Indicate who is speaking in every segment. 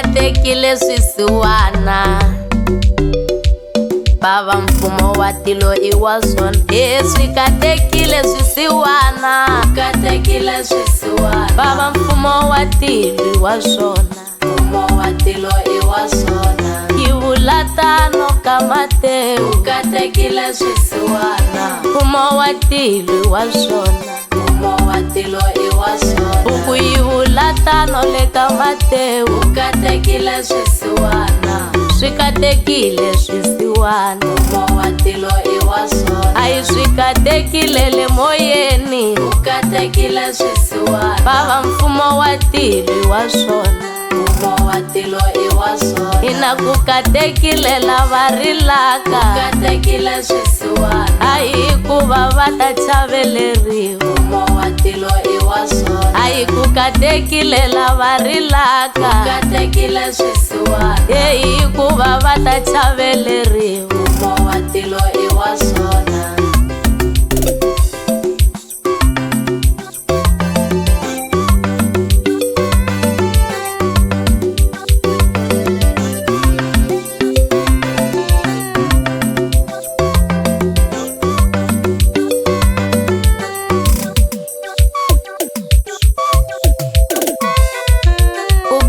Speaker 1: katekile swisiwana baba mfumo wa tilo iwasona swi katekile swisiwana katekile swisiwana baba mfumo wa tilo iwasona mfumo wa tilo iwasona kivulatano kamateu katekile swisiwana mfumo wa tilo iwasona mfumo wa tilo iwasona ukuyivulatano leka mateu katekile swisiwana swikatekile swisiwana mfumo wa tilo iwasona ai swikatekile le moyeni ukatekile swisiwana baba mfumo wa tilo iwasona mfumo wa tilo iwasona inakukatekile lavarilaka ukatekile swisiwana ai kuva vatachaveleriwa mfumo wa tilo iwasona ai kukatekile lavarilaka ukatekile swisiwana ei kuva vatachaveleriwa mfumo wa tilo iwasona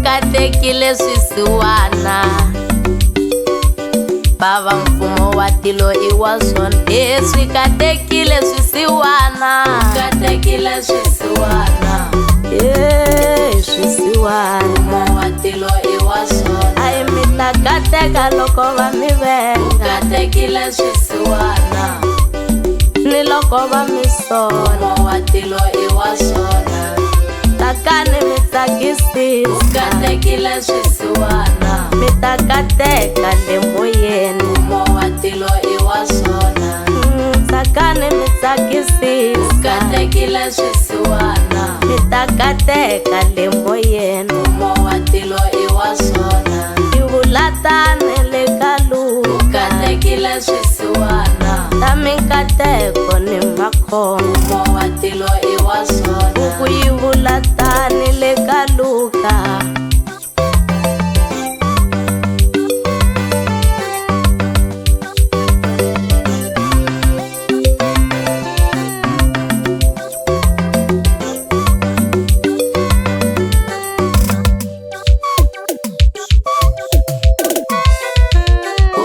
Speaker 1: katekile swisiwana baba mfumo wa tilo iwasona swi katekile swisiwana katekile swisiwana swisiwana mfumo wa tilo iwasona ai mitakateka loko va mi venga katekile swisiwana ni loko va mi sona mfumo wa tilo iwasona takane mitakisisa ukatekile swisiwana mitakateka le moyeni mfumo wa tilo iwasona takane mitakisisa ukatekile swisiwana mitakateka le moyeni mfumo wa tilo iwasona kivulatane le kalu ukatekile swisiwana taminkateko ni makhombo mfumo wa tilo iwasona ukuyivulatani le kaluka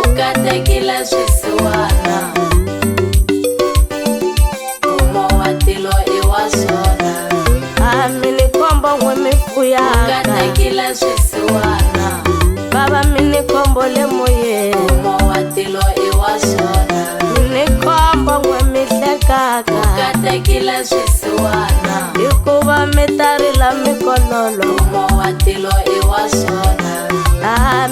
Speaker 1: ukatekile swisiwana mfumo wa tilo iwasona aminikombo ngwemifuyaka ukatekile swisiwana baba minikombo le moyeni mfumo wa tilo iwasona minikombo ngwemihlekaka ukatekile swisiwana ikuva mitarila mikololo mfumo wa tilo iwasona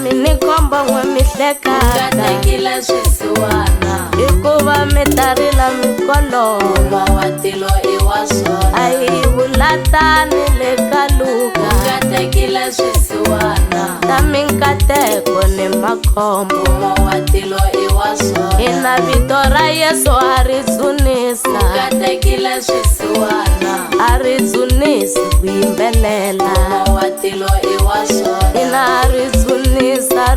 Speaker 1: minikombo ngwemihlekaka ukatekile swisiwana ikuva mitarila mikololo mfumo wa tilo iwasona ai vulatani le kaluka ukatekile swisiwana taminkateko ni makhombo mfumo wa tilo iwasona ina vito ra Yesu arizunisa ukatekile swisiwana arizunisi kuyimbelela mfumo wa tilo iwasona ina arizunisa